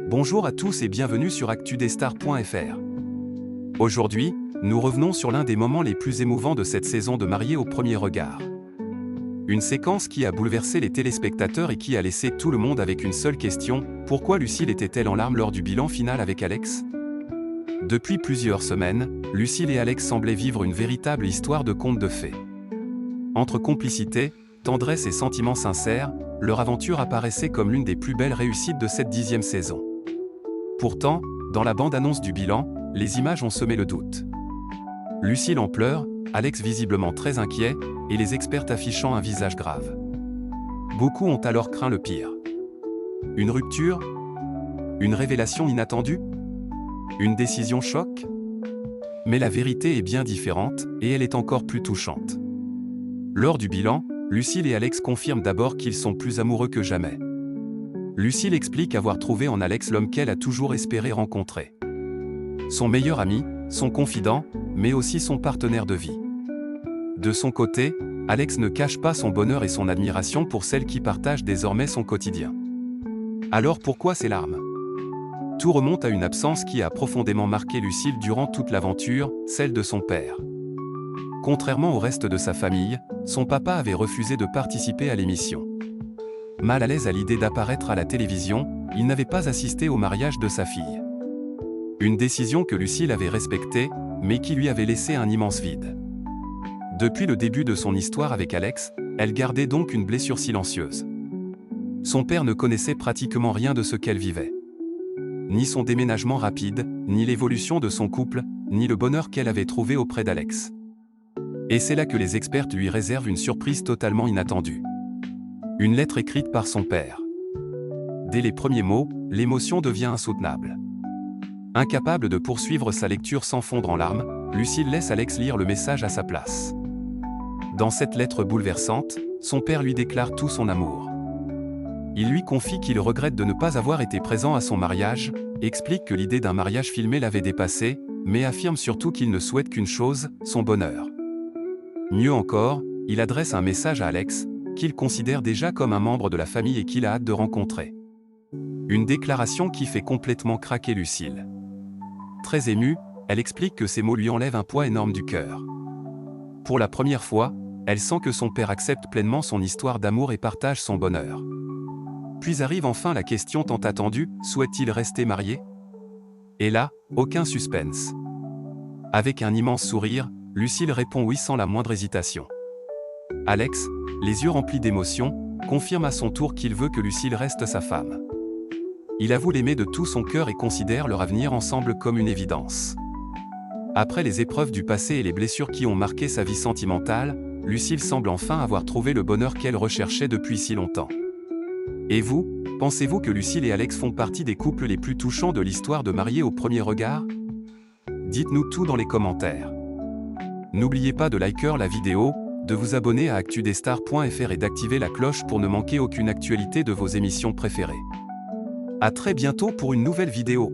Bonjour à tous et bienvenue sur actudesstars.fr. Aujourd'hui, nous revenons sur l'un des moments les plus émouvants de cette saison de Mariés au premier regard. Une séquence qui a bouleversé les téléspectateurs et qui a laissé tout le monde avec une seule question: pourquoi Lucille était-elle en larmes lors du bilan final avec Alex? Depuis plusieurs semaines, Lucille et Alex semblaient vivre une véritable histoire de conte de fées. Entre complicité, tendresse et sentiments sincères, leur aventure apparaissait comme l'une des plus belles réussites de cette 10e saison. Pourtant, dans la bande-annonce du bilan, les images ont semé le doute. Lucille en pleurs, Alex visiblement très inquiet, et les experts affichant un visage grave. Beaucoup ont alors craint le pire. Une rupture? Une révélation inattendue? Une décision choc? Mais la vérité est bien différente, et elle est encore plus touchante. Lors du bilan, Lucille et Alex confirment d'abord qu'ils sont plus amoureux que jamais. Lucille explique avoir trouvé en Alex l'homme qu'elle a toujours espéré rencontrer. Son meilleur ami, son confident, mais aussi son partenaire de vie. De son côté, Alex ne cache pas son bonheur et son admiration pour celle qui partage désormais son quotidien. Alors pourquoi ces larmes? Tout remonte à une absence qui a profondément marqué Lucille durant toute l'aventure, celle de son père. Contrairement au reste de sa famille, son papa avait refusé de participer à l'émission. Mal à l'aise à l'idée d'apparaître à la télévision, il n'avait pas assisté au mariage de sa fille. Une décision que Lucille avait respectée, mais qui lui avait laissé un immense vide. Depuis le début de son histoire avec Alex, elle gardait donc une blessure silencieuse. Son père ne connaissait pratiquement rien de ce qu'elle vivait. Ni son déménagement rapide, ni l'évolution de son couple, ni le bonheur qu'elle avait trouvé auprès d'Alex. Et c'est là que les experts lui réservent une surprise totalement inattendue. Une lettre écrite par son père. Dès les premiers mots, l'émotion devient insoutenable. Incapable de poursuivre sa lecture sans fondre en larmes, Lucille laisse Alex lire le message à sa place. Dans cette lettre bouleversante, son père lui déclare tout son amour. Il lui confie qu'il regrette de ne pas avoir été présent à son mariage, explique que l'idée d'un mariage filmé l'avait dépassé, mais affirme surtout qu'il ne souhaite qu'une chose, son bonheur. Mieux encore, il adresse un message à Alex, qu'il considère déjà comme un membre de la famille et qu'il a hâte de rencontrer. Une déclaration qui fait complètement craquer Lucille. Très émue, elle explique que ces mots lui enlèvent un poids énorme du cœur. Pour la première fois, elle sent que son père accepte pleinement son histoire d'amour et partage son bonheur. Puis arrive enfin la question tant attendue, souhaite-t-il rester marié? Et là, aucun suspense. Avec un immense sourire, Lucille répond oui sans la moindre hésitation. Alex, les yeux remplis d'émotion, confirme à son tour qu'il veut que Lucille reste sa femme. Il avoue l'aimer de tout son cœur et considère leur avenir ensemble comme une évidence. Après les épreuves du passé et les blessures qui ont marqué sa vie sentimentale, Lucille semble enfin avoir trouvé le bonheur qu'elle recherchait depuis si longtemps. Et vous, pensez-vous que Lucille et Alex font partie des couples les plus touchants de l'histoire de Mariés au premier regard? Dites-nous tout dans les commentaires. N'oubliez pas de liker la vidéo, de vous abonner à actudesstars.fr et d'activer la cloche pour ne manquer aucune actualité de vos émissions préférées. À très bientôt pour une nouvelle vidéo.